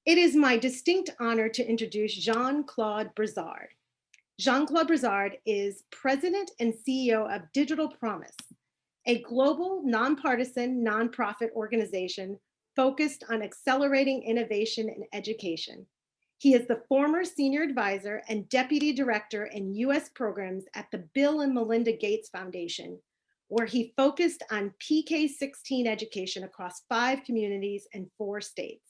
It is my distinct honor to introduce Jean-Claude Brizard. Jean-Claude Brizard is President and CEO of Digital Promise, a global nonpartisan nonprofit organization focused on accelerating innovation in education. He is the former senior advisor and deputy director in US programs at the Bill and Melinda Gates Foundation, where he focused on PK-16 education across 5 communities and 4 states.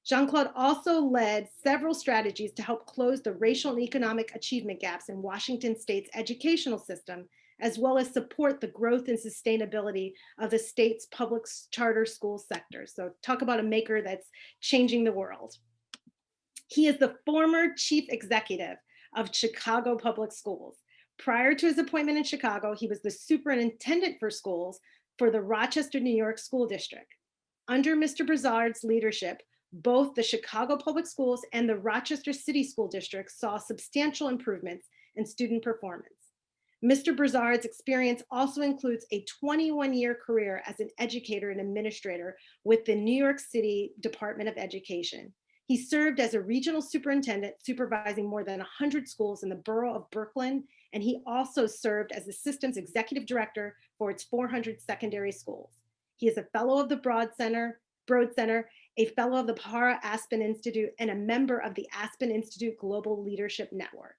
Jean-Claude also led several strategies to help close the racial and economic achievement gaps in Washington State's educational system, as well as support the growth and sustainability of the state's public charter school sector. So talk about a maker that's changing the world. He is the former chief executive of Chicago Public Schools. Prior to his appointment in Chicago, he was the superintendent for schools for the Rochester, New York School District. Under Mr. Brizard's leadership, both the Chicago Public Schools and the Rochester City School District saw substantial improvements in student performance. Mr. Brizard's experience also includes a 21-year career as an educator and administrator with the New York City Department of Education. He served as a regional superintendent, supervising more than 100 schools in the borough of Brooklyn, and he also served as the system's executive director for its 400 secondary schools. He is a fellow of the Broad Center, a fellow of the Pahara Aspen Institute, and a member of the Aspen Institute Global Leadership Network.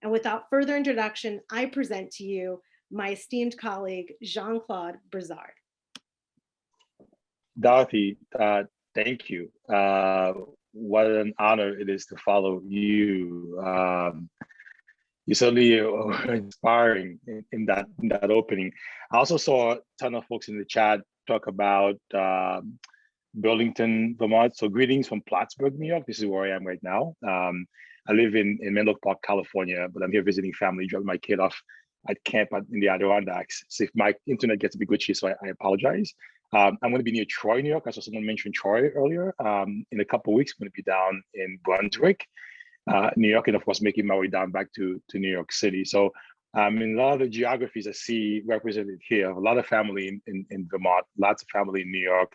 And without further introduction, I present to you my esteemed colleague, Jean-Claude Brizard. Dorothy, thank you. What an honor it is to follow you. You certainly were inspiring in that opening. I also saw a ton of folks in the chat talk about Burlington, Vermont. So greetings from Plattsburgh, New York. This is where I am right now. I live in Menlo Park, California, but I'm here visiting family, dropping my kid off at camp in the Adirondacks. So if my internet gets a bit glitchy, so I apologize. I'm going to be near Troy, New York. I saw someone mention Troy earlier. In a couple of weeks, I'm going to be down in Brunswick, New York, and of course, making my way down back to New York City. So in a lot of the geographies I see represented here, a lot of family in Vermont, lots of family in New York.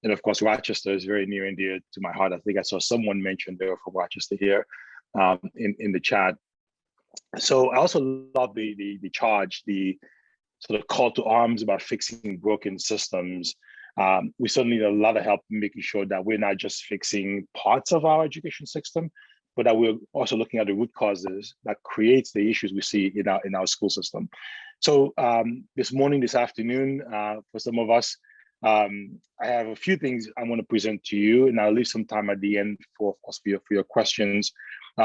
And of course, Rochester is very near and dear to my heart. I think I saw someone mention there from Rochester here in the chat. So I also love the charge, the sort of call to arms about fixing broken systems. We certainly need a lot of help making sure that we're not just fixing parts of our education system, but that we're also looking at the root causes that creates the issues we see in our school system. So this afternoon, for some of us, I have a few things I want to present to you, and I'll leave some time at the end for your questions.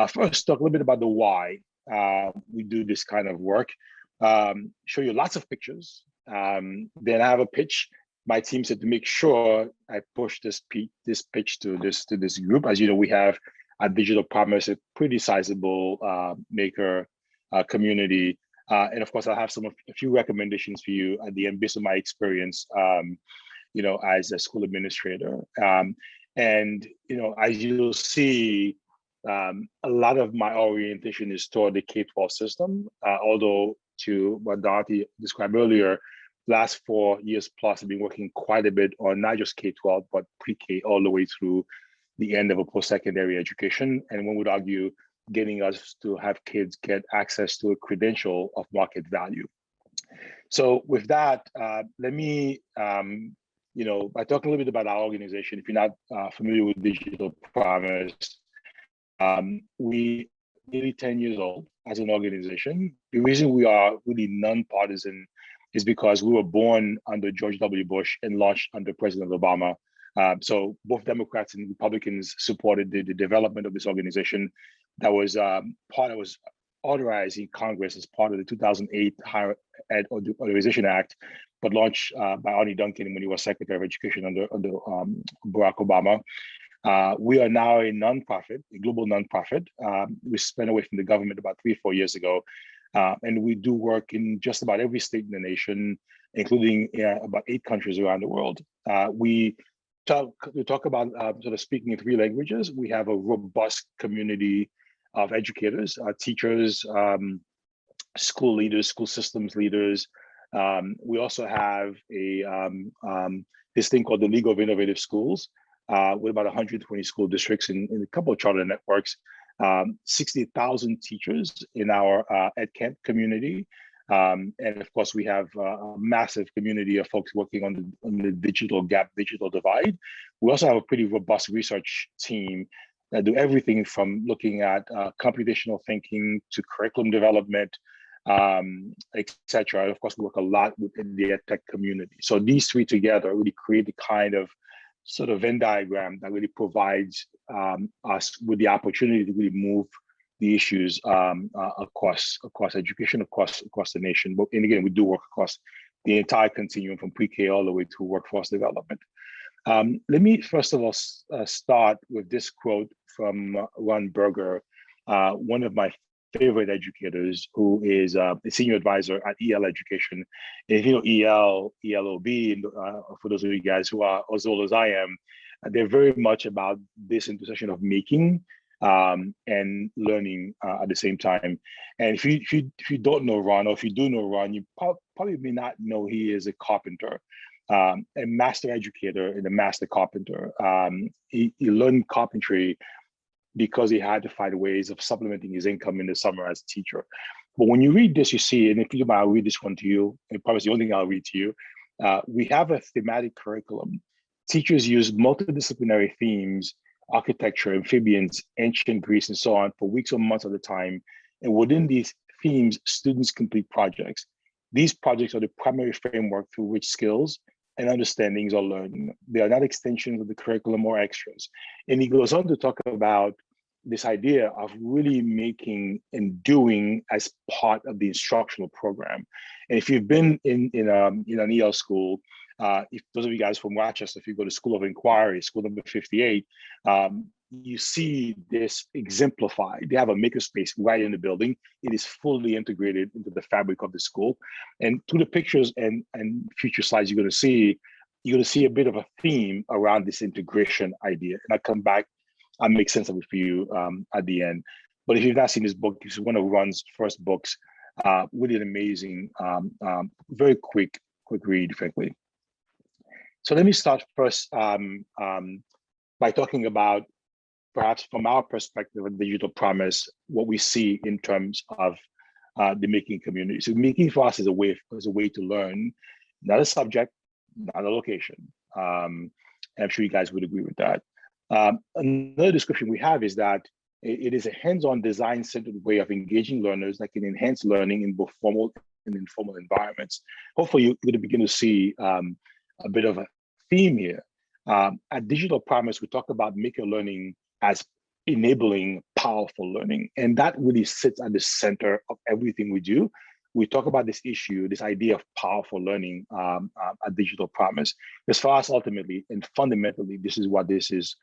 First, talk a little bit about the why we do this kind of work. Show you lots of pictures. Then I have a pitch. My team said to make sure I push this pitch to this group. As you know, we have at Digital Promise a pretty sizable maker community, and of course, I'll have a few recommendations for you at the end based on my experience. As a school administrator, and as you'll see, a lot of my orientation is toward the K-12 system. Although, to what Dorothy described earlier, last 4 years plus, I've been working quite a bit on not just K-12, but pre-K all the way through the end of a post-secondary education. And one would argue getting us to have kids get access to a credential of market value. So with that, let me, I talk a little bit about our organization. If you're not familiar with Digital Promise, we nearly 10 years old as an organization. The reason we are really nonpartisan is because we were born under George W. Bush and launched under President Obama. So both Democrats and Republicans supported the development of this organization that was authorized in Congress as part of the 2008 Higher Ed Authorization Act, but launched by Arne Duncan when he was Secretary of Education under Barack Obama. We are now a nonprofit, a global nonprofit. We spent away from the government about 3 or 4 years ago, and we do work in just about every state in the nation, including about 8 countries around the world. We talk about sort of speaking in 3 languages. We have a robust community of educators, teachers, school leaders, school systems leaders. We also have this thing called the League of Innovative Schools, with about 120 school districts in a couple of charter networks, 60,000 teachers in our EdCamp community. And of course, we have a massive community of folks working on the digital gap, digital divide. We also have a pretty robust research team that do everything from looking at computational thinking to curriculum development, etc. Of course, we work a lot within the EdTech community. So these three together really create the kind of sort of Venn diagram that really provides us with the opportunity to really move the issues across education, across the nation. But and again, we do work across the entire continuum from pre-K all the way to workforce development. Let me first of all start with this quote from Ron Berger, one of my favorite educators, who is a senior advisor at EL Education. And if you know ELOB, for those of you guys who are as old as I am, they're very much about this intersection of making and learning at the same time. And if you don't know Ron, or if you do know Ron, you probably may not know he is a carpenter, a master educator and a master carpenter. He learned carpentry because he had to find ways of supplementing his income in the summer as a teacher. But when you read this, you see, and if you mind, I'll read this one to you, and probably the only thing I'll read to you, we have a thematic curriculum. Teachers use multidisciplinary themes, architecture, amphibians, ancient Greece, and so on for weeks or months at a time. And within these themes, students complete projects. These projects are the primary framework through which skills and understandings are learned. They are not extensions of the curriculum or extras. And he goes on to talk about this idea of really making and doing as part of the instructional program. And if you've been in an EL school, if those of you guys from Rochester, if you go to School of Inquiry, school number 58, you see this exemplified. They have a makerspace right in the building. It is fully integrated into the fabric of the school. And through the pictures and future slides, you're going to see a bit of a theme around this integration idea. And I come back, I'll make sense of it for you at the end. But if you've not seen this book, this is one of Ron's first books. Really an amazing, very quick read, frankly. So let me start first by talking about, perhaps from our perspective of digital promise, what we see in terms of the making community. So making for us is a way to learn, not a subject, not a location. And I'm sure you guys would agree with that. Another description we have is that it is a hands-on, design-centered way of engaging learners that can enhance learning in both formal and informal environments. Hopefully, you're going to begin to see a bit of a theme here. At Digital Promise, we talk about maker learning as enabling powerful learning, and that really sits at the center of everything we do. We talk about this issue, this idea of powerful learning at Digital Promise. As far as ultimately and fundamentally, this is what this is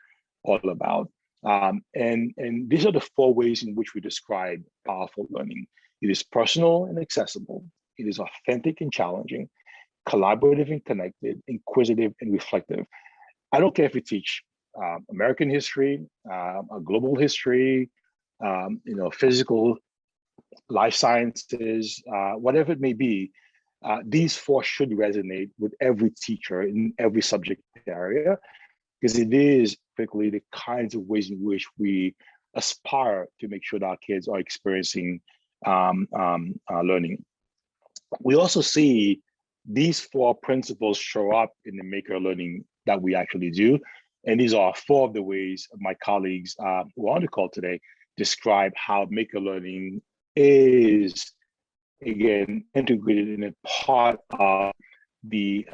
all about. And these are the four ways in which we describe powerful learning. It is personal and accessible. It is authentic and challenging, collaborative and connected, inquisitive and reflective. I don't care if you teach American history, a global history, physical, life sciences, whatever it may be. These four should resonate with every teacher in every subject area, because it is particularly the kinds of ways in which we aspire to make sure that our kids are experiencing learning. We also see these four principles show up in the maker learning that we actually do. And these are four of the ways my colleagues who are on the call today describe how maker learning is, again, integrated in a part of the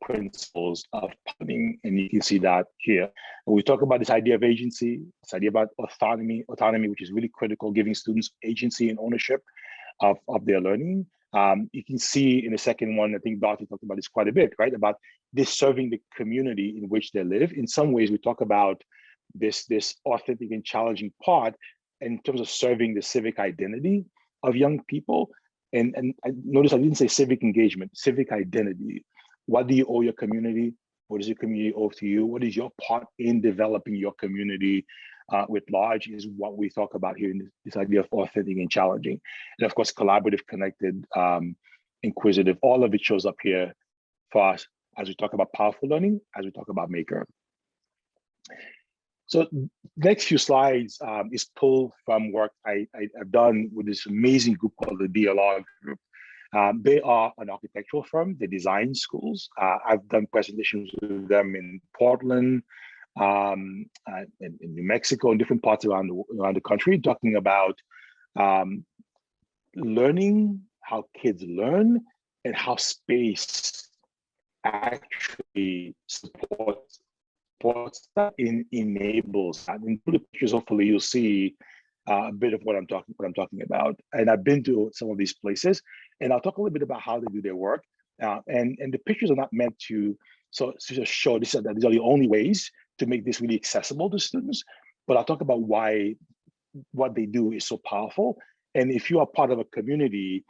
principles of learning. And you can see that here. When we talk about this idea of agency, this idea about autonomy, which is really critical, giving students agency and ownership of their learning. You can see in the second one, I think Dorothy talked about this quite a bit, right? About this serving the community in which they live. In some ways, we talk about this authentic and challenging part in terms of serving the civic identity of young people. And I notice I didn't say civic engagement, civic identity. What do you owe your community? What does your community owe to you? What is your part in developing your community writ large is what we talk about here in this idea of authentic and challenging. And of course, collaborative, connected, inquisitive, all of it shows up here for us as we talk about powerful learning, as we talk about maker. So next few slides is pulled from work I've done with this amazing group called the DLR group. They are an architectural firm. They design schools. I've done presentations with them in Portland, in New Mexico, and different parts around the country, talking about learning, how kids learn, and how space actually supports that, enables that. In the pictures, hopefully you'll see a bit of what I'm talking about. And I've been to some of these places, and I'll talk a little bit about how they do their work. And the pictures are not meant to just show these are the only ways to make this really accessible to students, but I'll talk about why what they do is so powerful. And if you are part of a community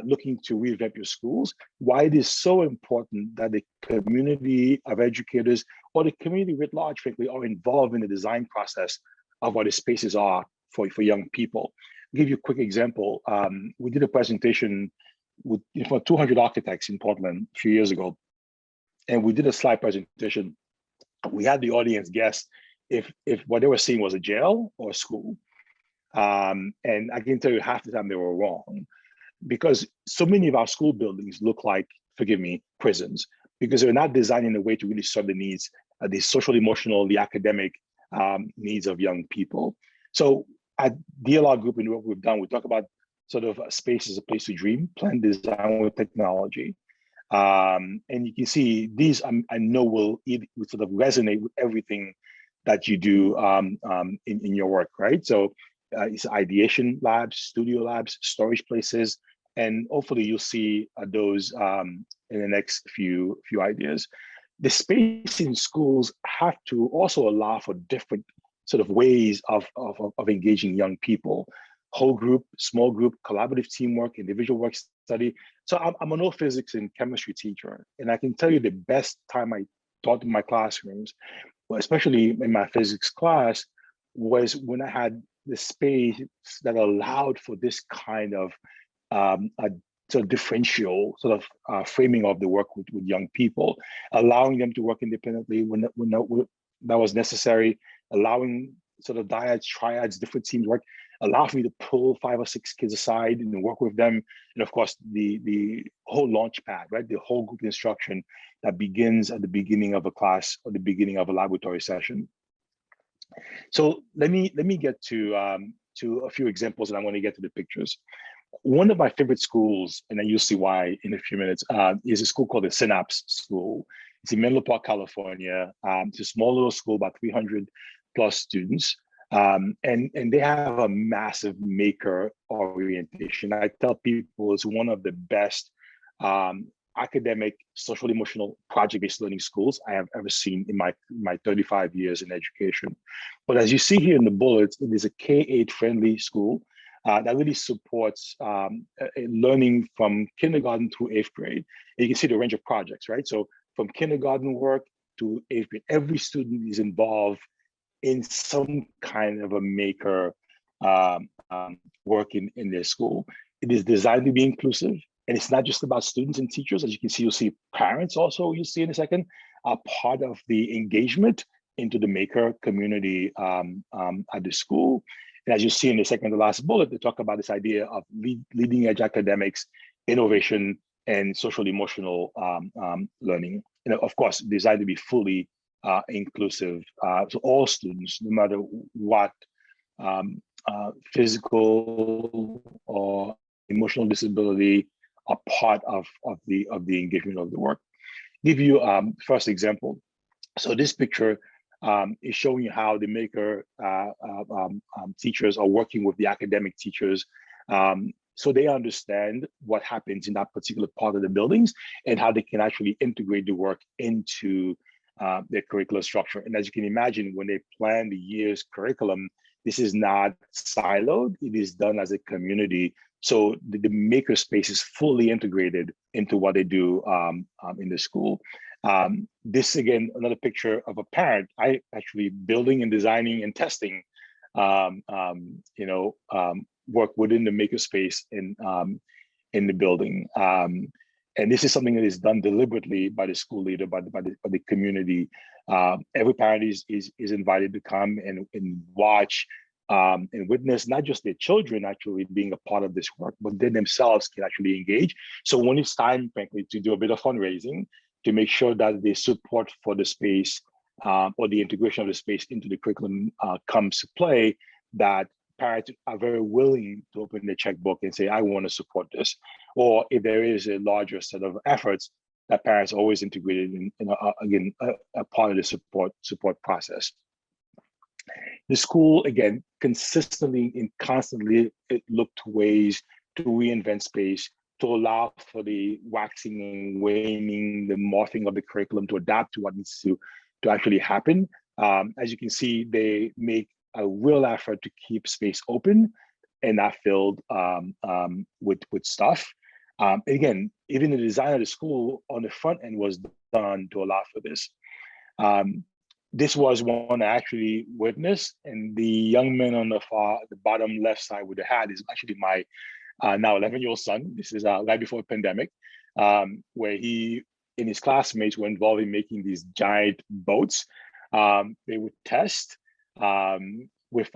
looking to revamp your schools, why it is so important that the community of educators or the community writ large, frankly, are involved in the design process of what the spaces are for young people. I'll give you a quick example. We did a presentation with 200 architects in Portland a few years ago, and we did a slide presentation. We had the audience guess if what they were seeing was a jail or a school. And I can tell you half the time they were wrong, because so many of our school buildings look like, forgive me, prisons, because they're not designed in a way to really serve the needs, the social, emotional, the academic needs of young people. So at DLR Group and what we've done, we talk about sort of a space as a place to dream, plan, design with technology. And you can see these, I know will sort of resonate with everything that you do in your work, right? So it's ideation labs, studio labs, storage places, and hopefully you'll see those in the next few ideas. The space in schools have to also allow for different sort of ways of engaging young people. Whole group, small group, collaborative teamwork, individual work study. So I'm an old physics and chemistry teacher, and I can tell you the best time I taught in my classrooms, well, especially in my physics class, was when I had the space that allowed for this kind of a sort of differential sort of framing of the work with young people, allowing them to work independently when that was necessary, allowing sort of dyads, triads, different teams work, allow for me to pull 5 or 6 kids aside and work with them. And of course, the whole launch pad, right? The whole group instruction that begins at the beginning of a class or the beginning of a laboratory session. So let me get to a few examples, and I'm going to get to the pictures. One of my favorite schools, and then you'll see why in a few minutes, is a school called the Synapse School. It's in Menlo Park, California. It's a small little school, about 300 plus students. And they have a massive maker orientation. I tell people it's one of the best academic, social, emotional, project-based learning schools I have ever seen in my 35 years in education. But as you see here in the bullets, it is a K-8 friendly school that really supports learning from kindergarten through 8th grade. And you can see the range of projects, right? So from kindergarten work to 8th grade, every student is involved in some kind of a maker work in their school. It is designed to be inclusive, and it's not just about students and teachers. As you can see, you'll see parents also, you'll see in a second, are part of the engagement into the maker community at the school. And as you see in the second to last bullet, they talk about this idea of leading edge academics, innovation, and social emotional learning. And of course, designed to be fully inclusive. So all students, no matter what physical or emotional disability, are part of the engagement of the work. Give you first example. So this picture is showing you how the maker teachers are working with the academic teachers, so they understand what happens in that particular part of the buildings and how they can actually integrate the work into their curricular structure. And as you can imagine, when they plan the year's curriculum, this is not siloed, it is done as a community. So the maker space is fully integrated into what they do in the school. This, again, another picture of a parent, I actually building and designing and testing, work within the maker space in the building. And this is something that is done deliberately by the school leader, by the community. Every parent is invited to come and watch and witness not just their children actually being a part of this work, but they themselves can actually engage. So when it's time, frankly, to do a bit of fundraising, to make sure that the support for the space or the integration of the space into the curriculum comes to play, that parents are very willing to open their checkbook and say, I want to support this. Or if there is a larger set of efforts, that parents are always integrated in again, a part of the support process. The school, again, consistently and constantly looked to ways to reinvent space, to allow for the waxing and waning, the morphing of the curriculum to adapt to what needs to actually happen. As you can see, they make a real effort to keep space open and not filled with stuff. Again, even the design of the school on the front end was done to allow for this. This was one I actually witnessed, and the young man on the bottom left side with the hat is actually my now 11-year-old son. This is right before the pandemic, where he and his classmates were involved in making these giant boats. They would test with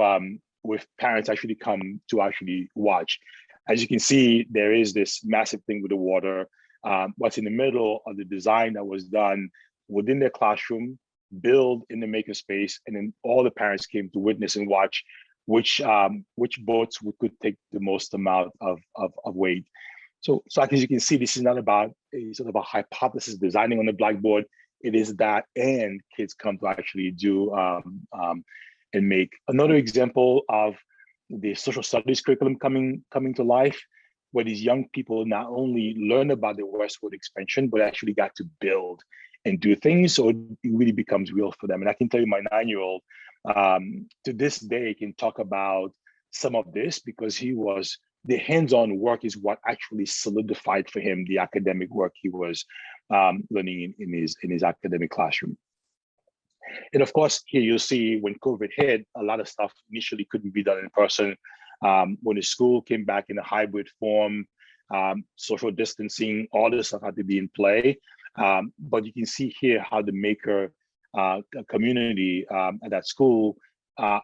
parents actually come to actually watch. As you can see, there is this massive thing with the water. What's in the middle of the design that was done within their classroom, build in the makerspace, and then all the parents came to witness and watch which boats could take the most amount of weight. So as you can see, this is not about a sort of a hypothesis designing on the blackboard. It is that, and kids come to actually do and make. Another example of the social studies curriculum coming to life, where these young people not only learn about the westward expansion, but actually got to build and do things. So it really becomes real for them. And I can tell you, my 9-year-old to this day can talk about some of this, because the hands-on work is what actually solidified for him the academic work he was learning in his academic classroom. And of course, here you'll see when COVID hit, a lot of stuff initially couldn't be done in person. When the school came back in a hybrid form, social distancing, all this stuff had to be in play. But you can see here how the maker community at that school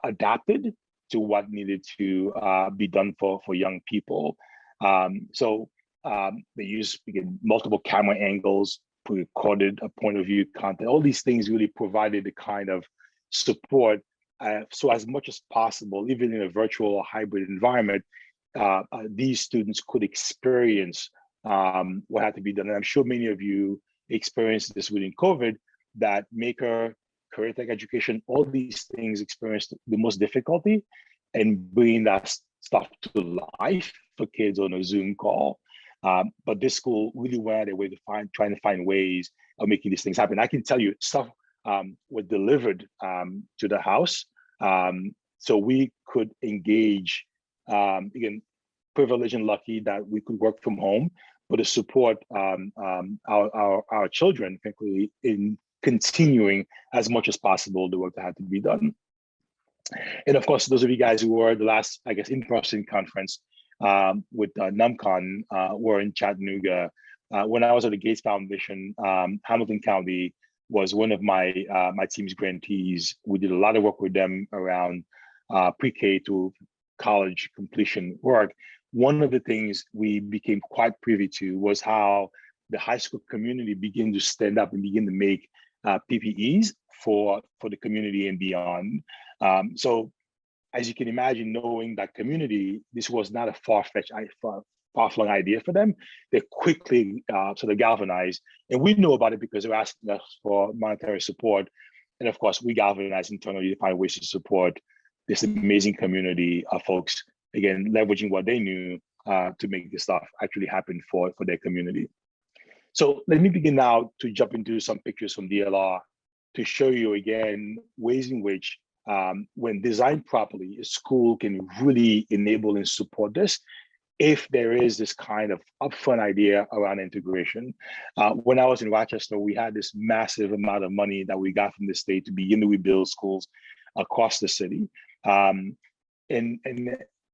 adapted to what needed to be done for young people. So they used, again, multiple camera angles, recorded a point of view content. All these things really provided the kind of support. So as much as possible, even in a virtual or hybrid environment, these students could experience what had to be done. And I'm sure many of you experienced this within COVID, that maker, career tech education, all these things experienced the most difficulty in bringing that stuff to life for kids on a Zoom call. But this school really went out of their way to trying to find ways of making these things happen. I can tell you, stuff was delivered to the house, so we could engage. Again, privileged and lucky that we could work from home, but to support our children, frankly, in continuing as much as possible the work that had to be done. And of course, those of you guys who were at the last, I guess, in-person conference with NOMCON were in Chattanooga. When I was at the Gates Foundation, Hamilton County was one of my team's grantees. We did a lot of work with them around pre-K to college completion work. One of the things we became quite privy to was how the high school community began to stand up and begin to make PPEs for the community and beyond. So as you can imagine, knowing that community, this was not a far-fetched, far-flung idea for them. They quickly sort of galvanized, and we know about it because they're asking us for monetary support. And of course, we galvanized internally to find ways to support this amazing community of folks, again, leveraging what they knew to make this stuff actually happen for their community. So let me begin now to jump into some pictures from DLR to show you again ways in which when designed properly, a school can really enable and support this if there is this kind of upfront idea around integration. When I was in Rochester, we had this massive amount of money that we got from the state to begin to rebuild schools across the city. And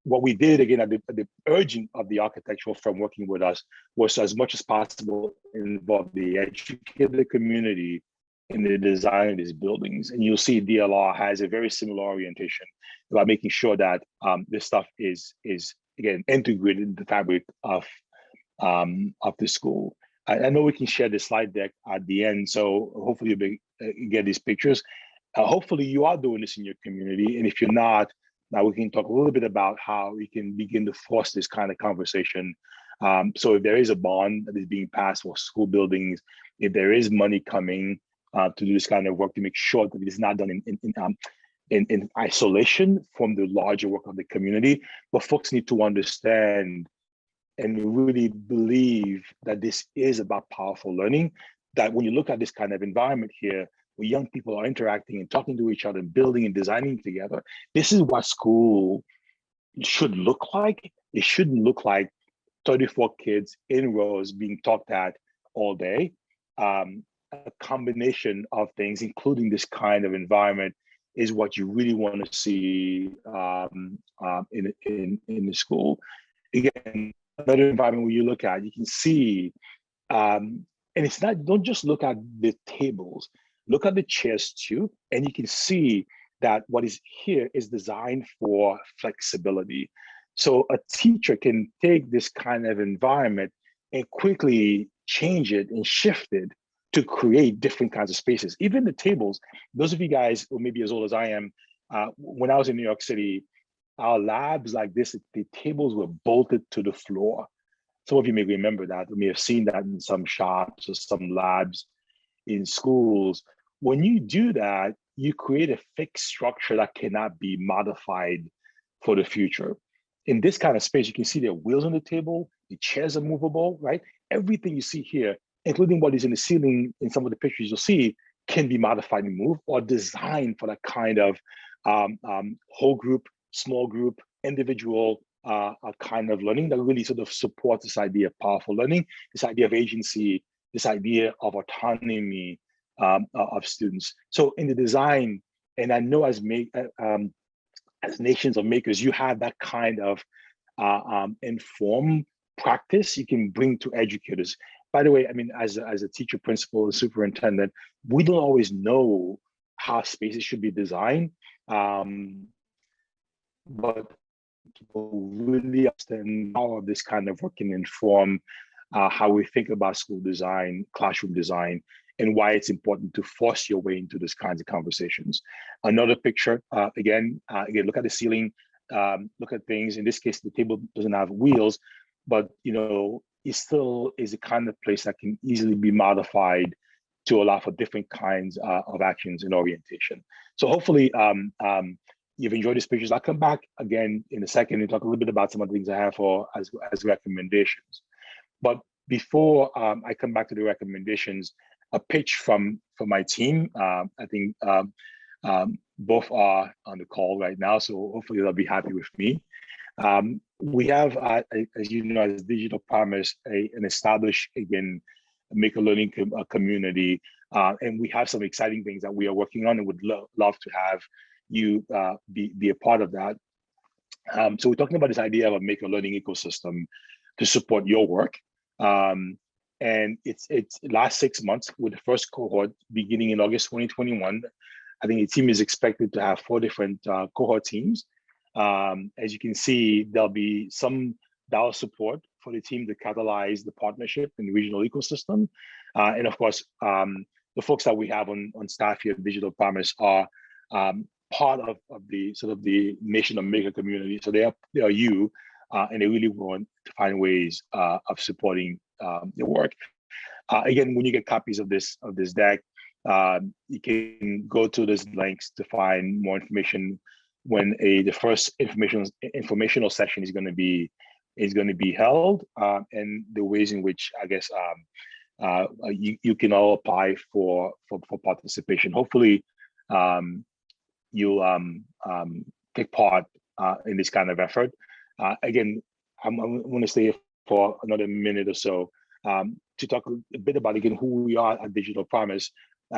what we did, again, at the urging of the architectural firm working with us, was as much as possible involve the educator community in the design of these buildings. And you'll see DLR has a very similar orientation about making sure that this stuff is again integrated in the fabric of the school. I know we can share the slide deck at the end, so hopefully you get these pictures. Hopefully you are doing this in your community, and if you're not, now we can talk a little bit about how we can begin to foster this kind of conversation. So if there is a bond that is being passed for school buildings, if there is money coming to do this kind of work, to make sure that it is not done in isolation from the larger work of the community, but folks need to understand and really believe that this is about powerful learning, that when you look at this kind of environment here, where young people are interacting and talking to each other and building and designing together, this is what school should look like. It shouldn't look like 34 kids in rows being talked at all day. A combination of things, including this kind of environment, is what you really want to see in the school. Again, another environment where you look at, you can see, and it's not, don't just look at the tables, look at the chairs too, and you can see that what is here is designed for flexibility. So a teacher can take this kind of environment and quickly change it and shift it to create different kinds of spaces. Even the tables, those of you guys who may be as old as I am, when I was in New York City, our labs like this, the tables were bolted to the floor. Some of you may remember that. You may have seen that in some shops or some labs in schools. When you do that, you create a fixed structure that cannot be modified for the future. In this kind of space, you can see there are wheels on the table, the chairs are movable, right? Everything you see here, including what is in the ceiling in some of the pictures you'll see, can be modified and moved or designed for that kind of whole group, small group, individual kind of learning that really sort of supports this idea of powerful learning, this idea of agency, this idea of autonomy of students. So in the design, and I know as nations of makers, you have that kind of informed practice you can bring to educators. By the way, I mean, as a teacher, principal, and superintendent, we don't always know how spaces should be designed. But people really understand how this kind of work can inform how we think about school design, classroom design, and why it's important to force your way into these kinds of conversations. Another picture, again, look at the ceiling, look at things. In this case, the table doesn't have wheels, but it still is a kind of place that can easily be modified to allow for different kinds of actions and orientation. So hopefully, you've enjoyed these pictures. I'll come back again in a second and talk a little bit about some of the things I have for as recommendations. But before I come back to the recommendations, a pitch from my team. I think both are on the call right now, so hopefully they'll be happy with me. We have, as you know, as Digital Promise, an established, again, Maker Learning community, and we have some exciting things that we are working on and would love to have you be a part of that. So we're talking about this idea of a Maker Learning ecosystem to support your work. And it's last 6 months with the first cohort beginning in August 2021. I think the team is expected to have 4 different cohort teams. As you can see, there'll be some dollar support for the team to catalyze the partnership in the regional ecosystem. And of course, the folks that we have on staff here at Digital Promise are part of the sort of the Nation of Maker community. So they are you, and they really want to find ways of supporting your work. Again, when you get copies of this deck, you can go to these links to find more information when the first informational session is going to be held, and the ways in which I guess you can all apply for participation. Hopefully, you'll take part in this kind of effort. Again, I'm going to stay here for another minute or so to talk a bit about, again, who we are at Digital Promise.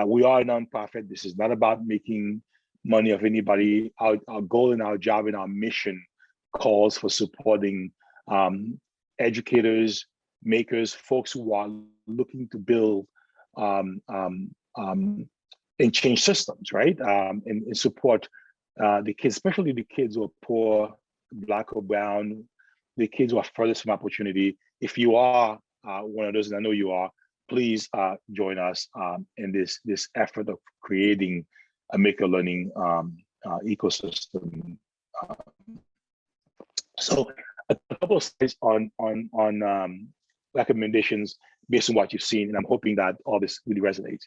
We are a nonprofit. This is not about making money of anybody. Our goal and our job and our mission calls for supporting educators, makers, folks who are looking to build and change systems, right? And support the kids, especially the kids who are poor, Black or brown, the kids who are furthest from opportunity. If you are one of those, and I know you are, please join us in this effort of creating a maker learning ecosystem. So a couple of slides on recommendations based on what you've seen, and I'm hoping that all this really resonates.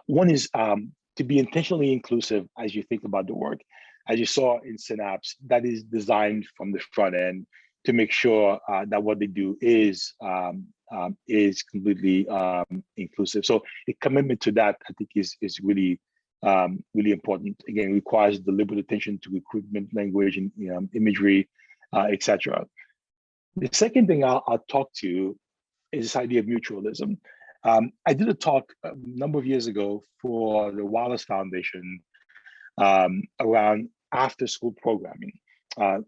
One is to be intentionally inclusive as you think about the work. As you saw in Synapse, that is designed from the front end to make sure that what they do is completely inclusive. So a commitment to that, I think, is really really important. Again, it requires deliberate attention to recruitment, language, and imagery, etc. The second thing I'll talk to is this idea of mutualism. I did a talk a number of years ago for the Wallace Foundation around after-school programming.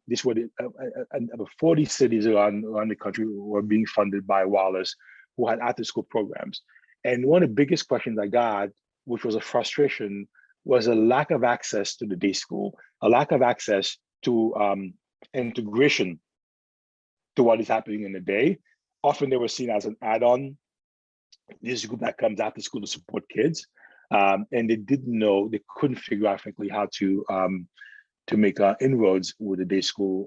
This was about 40 cities around the country were being funded by Wallace, who had after-school programs. And one of the biggest questions I got, which was a frustration, was a lack of access to the day school, a lack of access to integration to what is happening in the day. Often they were seen as an add-on. This group that comes after school to support kids, and they didn't know, they couldn't figure out, frankly, how to make inroads with the day school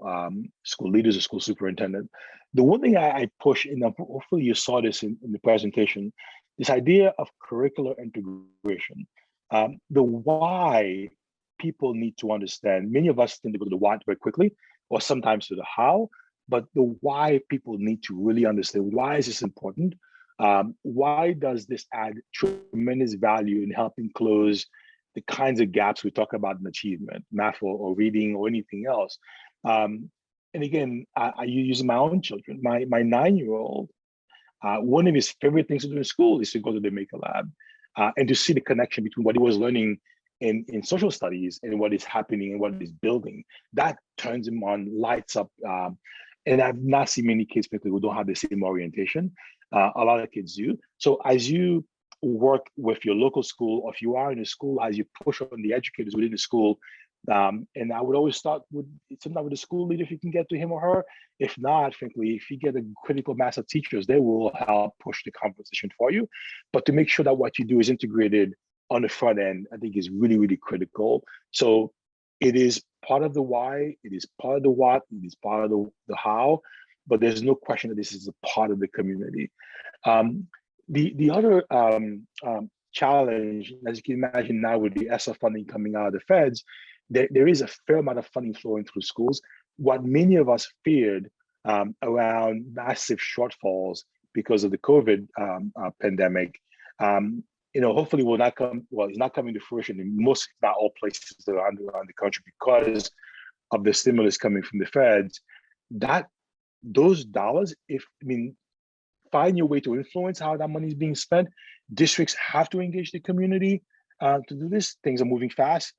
school leaders or school superintendent. The one thing I push, and hopefully you saw this in the presentation, this idea of curricular integration. The why people need to understand. Many of us tend to go to the what very quickly, or sometimes to the how, but the why people need to really understand. Why is this important? Why does this add tremendous value in helping close the kinds of gaps we talk about in achievement, math or reading or anything else? And again, I use my own children. My 9-year-old, one of his favorite things to do in school is to go to the Maker Lab and to see the connection between what he was learning in social studies and what is happening and what is building. That turns him on, lights up. And I've not seen many kids who don't have the same orientation. A lot of kids do. So as you work with your local school, or if you are in a school, as you push on the educators within the school, and I would always start with sometimes with the school leader if you can get to him or her. If not, frankly, if you get a critical mass of teachers, they will help push the conversation for you. But to make sure that what you do is integrated on the front end, I think is really, really critical. So it is part of the why, it is part of the what, it is part of the how, but there's no question that this is a part of the community. The other challenge, as you can imagine now with the ESSA funding coming out of the feds, there is a fair amount of funding flowing through schools. What many of us feared around massive shortfalls because of the COVID pandemic, hopefully will not come, well, it's not coming to fruition in most, if not all places around the country because of the stimulus coming from the feds. Those dollars, find your way to influence how that money is being spent. Districts have to engage the community to do this. Things are moving fast.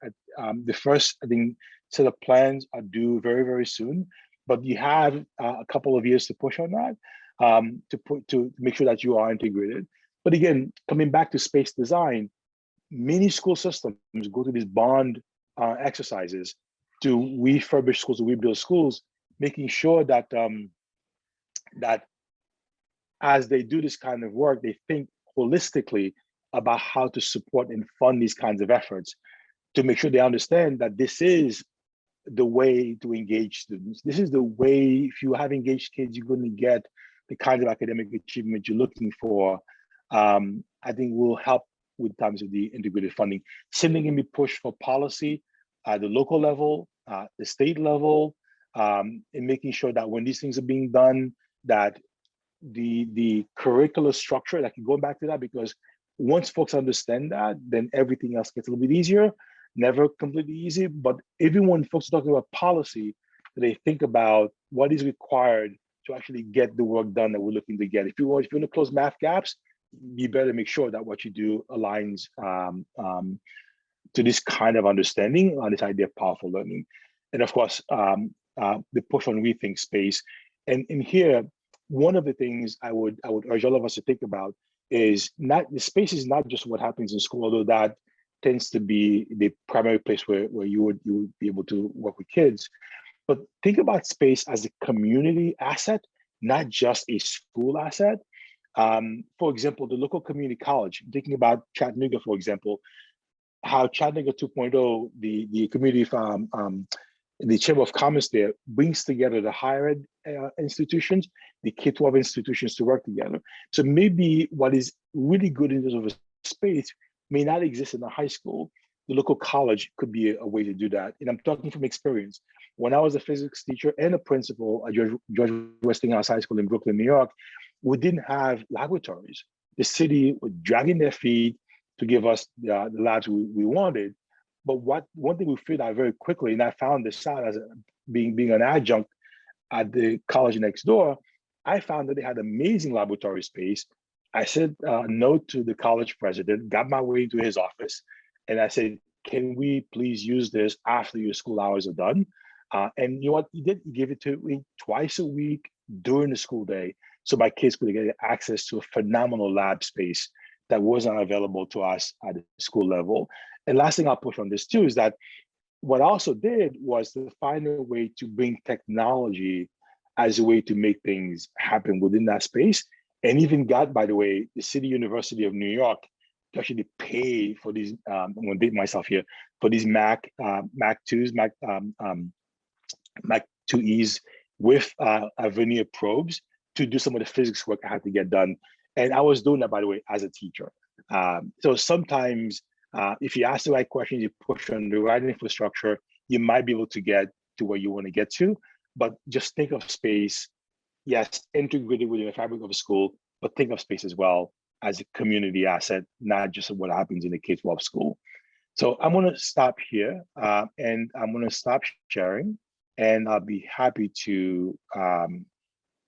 The first, I think, set of plans are due very, very soon, but you have a couple of years to push on that to make sure that you are integrated. But again, coming back to space design, many school systems go to these bond exercises to refurbish schools, to rebuild schools, making sure that that as they do this kind of work, they think holistically about how to support and fund these kinds of efforts to make sure they understand that this is the way to engage students. This is the way, if you have engaged kids, you're going to get the kind of academic achievement you're looking for. I think will help with terms of the integrated funding. Same thing can be pushed for policy at the local level, the state level, in making sure that when these things are being done, that the curricular structure, like going back to that, because once folks understand that, then everything else gets a little bit easier. Never completely easy, but even when folks are talking about policy, they think about what is required to actually get the work done that we're looking to get. If you want to close math gaps, you better make sure that what you do aligns to this kind of understanding on this idea of powerful learning. And of course, the push on rethink space. And in here, one of the things I would urge all of us to think about is not the space is not just what happens in school, although that tends to be the primary place where you would be able to work with kids. But think about space as a community asset, not just a school asset. For example, the local community college, thinking about Chattanooga, for example, how Chattanooga 2.0, the community the Chamber of Commerce there brings together the higher ed institutions, the K-12 institutions to work together. So maybe what is really good in terms of a space may not exist in a high school. The local college could be a way to do that. And I'm talking from experience. When I was a physics teacher and a principal at George Westinghouse High School in Brooklyn, New York, we didn't have laboratories. The city was dragging their feet to give us the labs we wanted. But one thing we figured out very quickly, and I found this out as being an adjunct at the college next door, I found that they had amazing laboratory space. I sent a note to the college president, got my way into his office, and I said, can we please use this after your school hours are done? And you know what he did? He gave it to me twice a week during the school day, so my kids could get access to a phenomenal lab space that wasn't available to us at the school level. And last thing I'll push on this too is that what I also did was to find a way to bring technology as a way to make things happen within that space. And even got, by the way, the City University of New York to actually pay for these, I'm gonna date myself here, for these Mac 2s, Mac 2Es with vernier probes to do some of the physics work I had to get done. And I was doing that, by the way, as a teacher. So sometimes if you ask the right questions, you push on the right infrastructure, you might be able to get to where you want to get to. But just think of space, yes, integrated within the fabric of a school, but think of space as well as a community asset, not just what happens in the K-12 school. So I'm going to stop here and I'm going to stop sharing, and I'll be happy to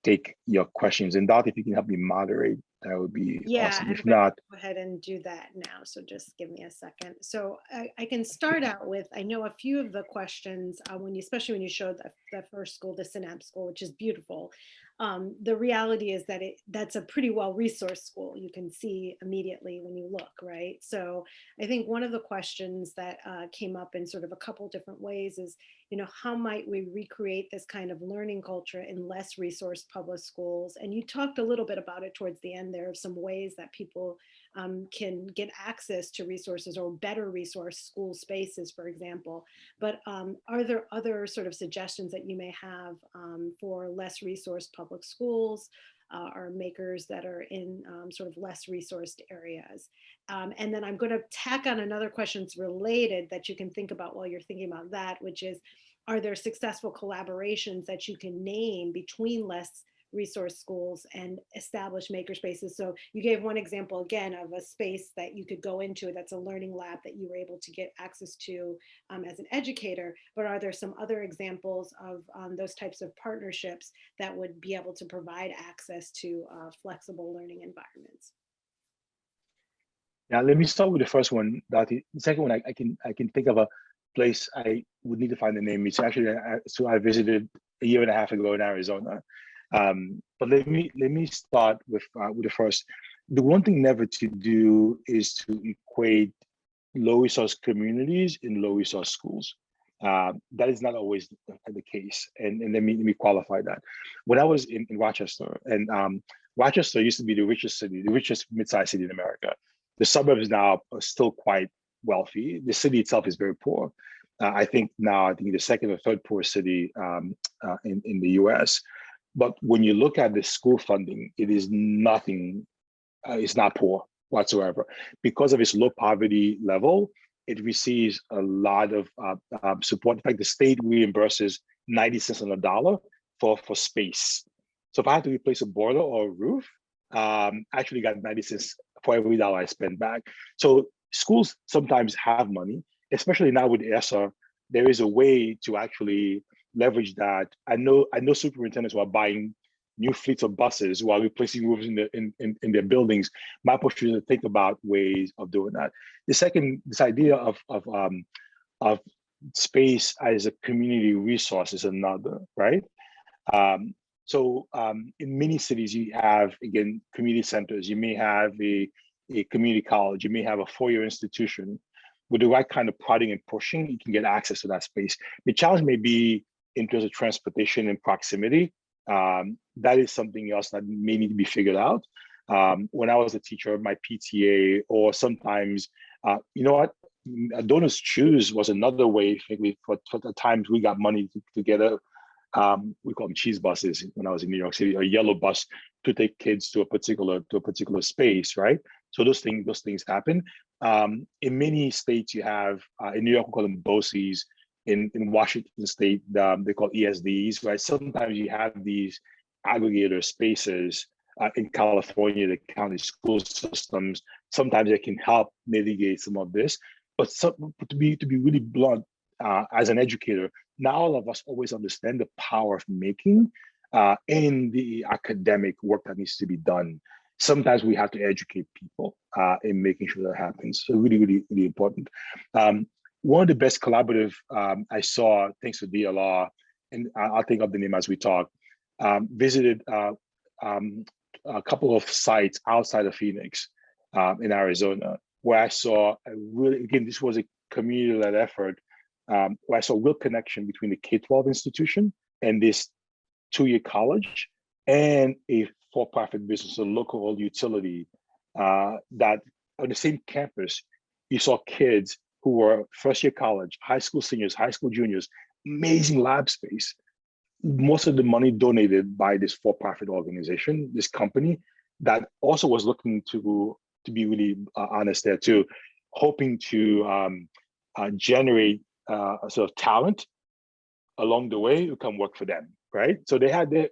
take your questions. And Dot, if you can help me moderate, that would be awesome. If not, go ahead and do that now. So just give me a second. So I can start out with, I know a few of the questions especially when you showed the first school, the Synapse school, which is beautiful. The reality is that that's a pretty well-resourced school. You can see immediately when you look, right? So I think one of the questions that came up in sort of a couple different ways is, how might we recreate this kind of learning culture in less resourced public schools? And you talked a little bit about it towards the end there of some ways that people can get access to resources or better resource school spaces, for example. But are there other sort of suggestions that you may have for less resourced public schools or makers that are in sort of less resourced areas? And then I'm going to tack on another question that's related that you can think about while you're thinking about that, which is, are there successful collaborations that you can name between less resource schools and established makerspaces? So you gave one example again of a space that you could go into that's a learning lab that you were able to get access to as an educator, but are there some other examples of those types of partnerships that would be able to provide access to flexible learning environments? Yeah, let me start with the first one. The second one, I can think of a place. I would need to find the name. It's actually so I visited a year and a half ago in Arizona. But let me start with the first. The one thing never to do is to equate low resource communities in low resource schools. That is not always the case, and let me qualify that. When I was in Rochester, and Rochester used to be the richest city, the richest mid-sized city in America. The suburbs now are still quite wealthy. The city itself is very poor. I think the second or third poorest city in the US. But when you look at the school funding, it is nothing, it's not poor whatsoever. Because of its low poverty level, it receives a lot of support. In fact, the state reimburses 90 cents on the dollar for space. So if I had to replace a boiler or a roof, I actually got 90 cents for every dollar I spend back. So schools sometimes have money, especially now with ESSER. There is a way to actually leverage that. I know superintendents who are buying new fleets of buses while replacing roofs in their buildings. My push is to think about ways of doing that. The second, this idea of space as a community resource is another, right? In many cities, you have, again, community centers. You may have a community college. You may have a four-year institution. With the right kind of prodding and pushing, you can get access to that space. The challenge may be in terms of transportation and proximity. That is something else that may need to be figured out. When I was a teacher, my PTA, or sometimes, you know what, Donors Choose was another way. For the times we got money to get we call them cheese buses when I was in New York City, a yellow bus to take kids to a particular space, right? So those things happen. In many states, you have in New York we call them BOCES. In Washington State, they call ESDs, right? Sometimes you have these aggregator spaces in California, the county school systems. Sometimes they can help mitigate some of this. But to be really blunt, as an educator, not all of us always understand the power of making in the academic work that needs to be done. Sometimes we have to educate people in making sure that happens. So really, really, really important. One of the best collaborative I saw, thanks to DLR, and I'll think of the name as we talk, visited a couple of sites outside of Phoenix in Arizona, where I saw a really, again, this was a community-led effort, where I saw a real connection between the K-12 institution and this two-year college and a for-profit business, a local utility that on the same campus, you saw kids who were first-year college, high school seniors, high school juniors, amazing lab space. Most of the money donated by this for-profit organization, this company, that also was looking to be really honest there too, hoping to generate a sort of talent along the way who come work for them, right? So they had a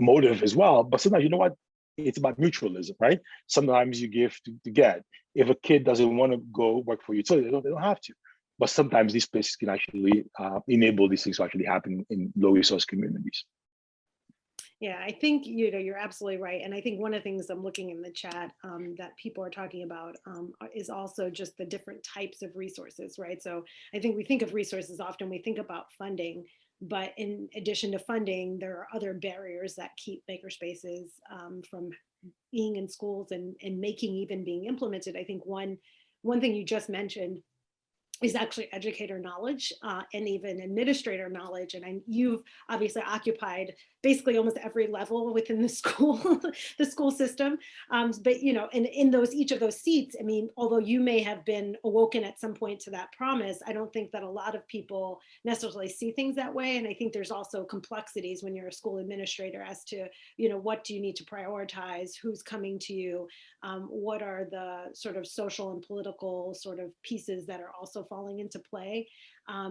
motive as well. But sometimes, you know what? It's about mutualism, right? Sometimes you give to get. If a kid doesn't want to go work for you, so they don't have to. But sometimes these places can actually enable these things to actually happen in low resource communities. Yeah, I think you're absolutely right, and I think one of the things I'm looking in the chat that people are talking about is also just the different types of resources, right? So I think we think of resources often, we think about funding, but in addition to funding, there are other barriers that keep makerspaces from being in schools and making even being implemented. I think one thing you just mentioned is actually educator knowledge and even administrator knowledge. And you've obviously occupied basically almost every level within the school, the school system. But and in each of those seats, I mean, although you may have been awoken at some point to that promise, I don't think that a lot of people necessarily see things that way. And I think there's also complexities when you're a school administrator as to, what do you need to prioritize, who's coming to you, what are the sort of social and political sort of pieces that are also falling into play.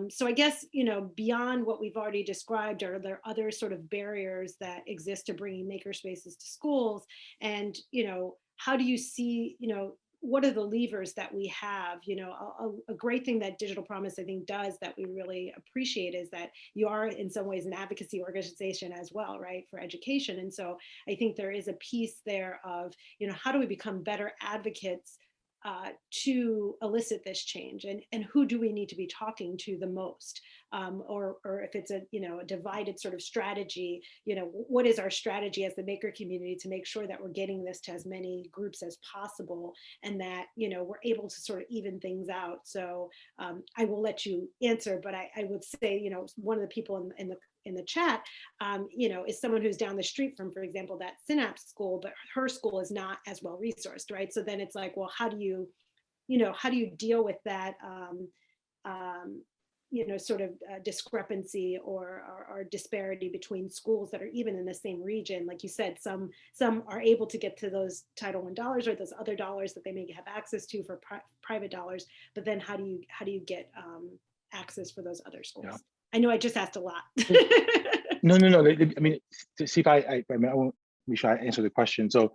So I guess, beyond what we've already described, are there other sort of barriers that exist to bringing makerspaces to schools? And, how do you see, what are the levers that we have? A great thing that Digital Promise, I think, does that we really appreciate is that you are in some ways an advocacy organization as well, right, for education. And so I think there is a piece there of, how do we become better advocates to elicit this change, and who do we need to be talking to the most, or if it's a a divided sort of strategy, what is our strategy as the maker community to make sure that we're getting this to as many groups as possible, and that we're able to sort of even things out. So I will let you answer, but I would say one of the people in the chat, is someone who's down the street from, for example, that Synapse school, but her school is not as well resourced, right? So then it's like, well, how do you deal with that, sort of discrepancy or disparity between schools that are even in the same region? Like you said, some are able to get to those Title I dollars or those other dollars that they may have access to for private dollars, but then how do you get access for those other schools? Yeah. I know I just asked a lot. No. I mean, to see if I won't make sure I answer the question. So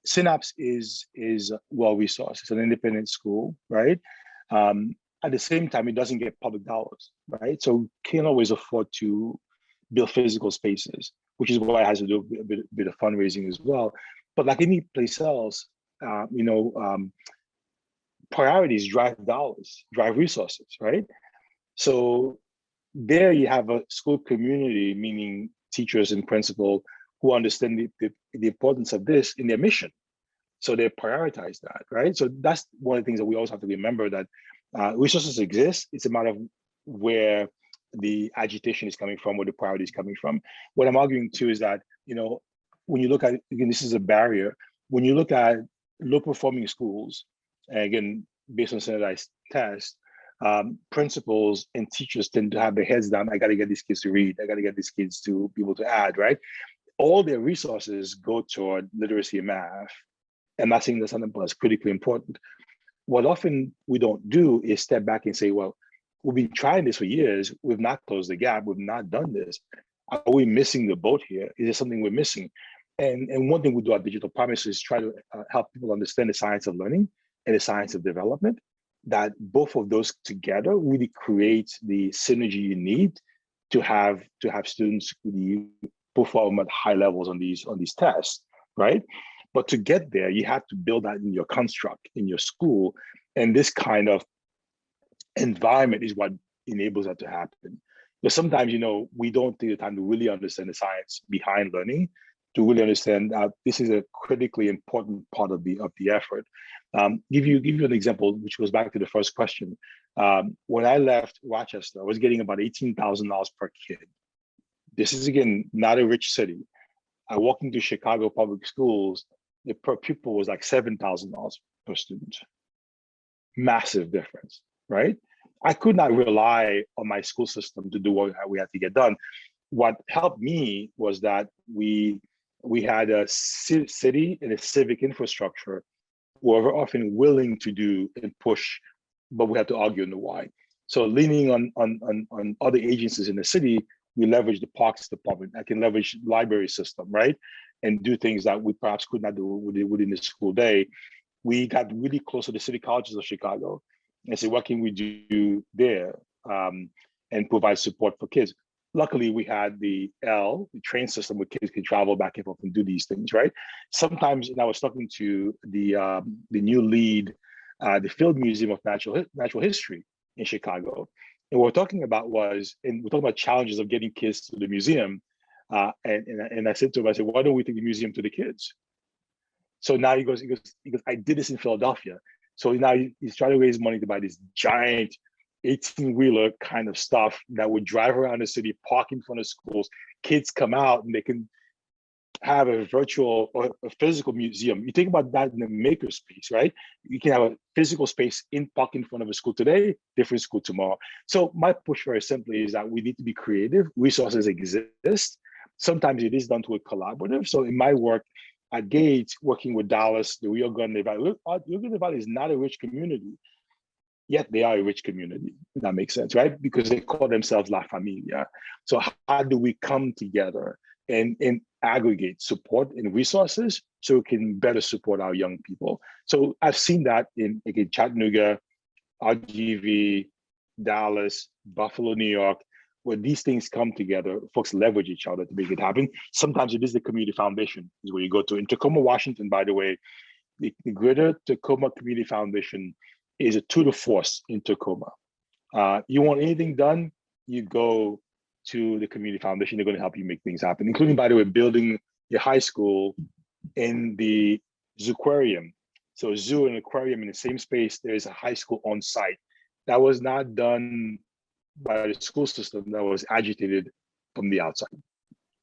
Synapse is well resourced. It's an independent school, right? At the same time, it doesn't get public dollars, right? So can't always afford to build physical spaces, which is why it has to do a bit of fundraising as well. But like any place else, priorities drive dollars, drive resources, right? So there you have a school community, meaning teachers and principal, who understand the importance of this in their mission. So they prioritize that, right? So that's one of the things that we always have to remember, that resources exist. It's a matter of where the agitation is coming from, where the priority is coming from. What I'm arguing too is that, when you look at, again, this is a barrier. When you look at low performing schools, and again, based on standardized tests, principals and teachers tend to have their heads down. I got to get these kids to read. I got to get these kids to be able to add, right? All their resources go toward literacy and math. I'm not saying that's something that's critically important. What often we don't do is step back and say, well, we've been trying this for years. We've not closed the gap. We've not done this. Are we missing the boat here? Is there something we're missing? And one thing we do at Digital Promise is try to help people understand the science of learning and the science of development, that both of those together really create the synergy you need to have students really perform at high levels on these tests, right? But to get there, you have to build that in your construct, in your school. And this kind of environment is what enables that to happen. But sometimes, we don't take the time to really understand the science behind learning, to really understand that this is a critically important part of the effort. Give you an example, which goes back to the first question. When I left Rochester, I was getting about $18,000 per kid. This is, again, not a rich city. I walked into Chicago public schools, the per pupil was like $7,000 per student. Massive difference, right? I could not rely on my school system to do what we had to get done. What helped me was that we had a city and a civic infrastructure who were often willing to do and push, but we had to argue on the why. So leaning on other agencies in the city, we leverage the parks department. I can leverage library system, right? And do things that we perhaps could not do within the school day. We got really close to the city colleges of Chicago and say, what can we do there, and provide support for kids? Luckily, we had the train system where kids can travel back and forth and do these things, right? Sometimes, and I was talking to the new lead, the Field Museum of Natural History in Chicago. And what we're talking about challenges of getting kids to the museum. And I said to him, I said, why don't we take the museum to the kids? So now he goes, I did this in Philadelphia. So now he's trying to raise money to buy this giant 18-wheeler kind of stuff that would drive around the city, park in front of schools. Kids come out and they can have a virtual or a physical museum. You think about that in the makerspace, right? You can have a physical space park in front of a school today, different school tomorrow. So my push very simply is that we need to be creative. Resources exist. Sometimes it is done to a collaborative. So in my work at Gates, working with Dallas, the Rio Grande Valley, Rio Grande Valley is not a rich community, yet they are a rich community, if that makes sense, right? Because they call themselves La Familia. So how do we come together and aggregate support and resources so we can better support our young people? So I've seen that in, again, Chattanooga, RGV, Dallas, Buffalo, New York, where these things come together, folks leverage each other to make it happen. Sometimes it is the community foundation is where you go to. In Tacoma, Washington, by the way, the Greater Tacoma Community Foundation is a tour de force in Tacoma. You want anything done, you go to the community foundation. They're going to help you make things happen, including, by the way, building your high school in the Zooquarium. So zoo and aquarium in the same space, there's a high school on site. That was not done by the school system, that was agitated from the outside.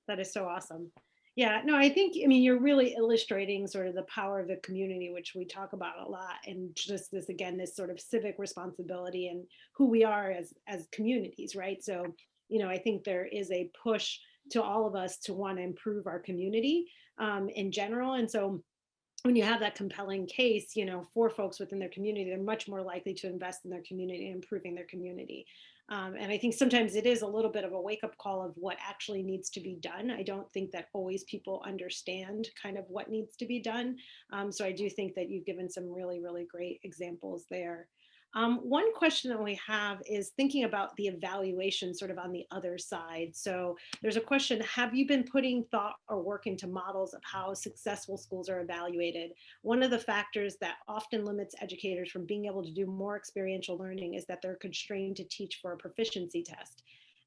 That is so awesome. Yeah, no, I mean, you're really illustrating sort of the power of the community, which we talk about a lot, and just this, again, this sort of civic responsibility and who we are as communities, right? So, I think there is a push to all of us to want to improve our community in general. And so when you have that compelling case, for folks within their community, they're much more likely to invest in their community and improving their community. And I think sometimes it is a little bit of a wake-up call of what actually needs to be done. I don't think that always people understand kind of what needs to be done. So I do think that you've given some really, really great examples there. One question that we have is thinking about the evaluation sort of on the other side. So there's a question, have you been putting thought or work into models of how successful schools are evaluated? One of the factors that often limits educators from being able to do more experiential learning is that they're constrained to teach for a proficiency test.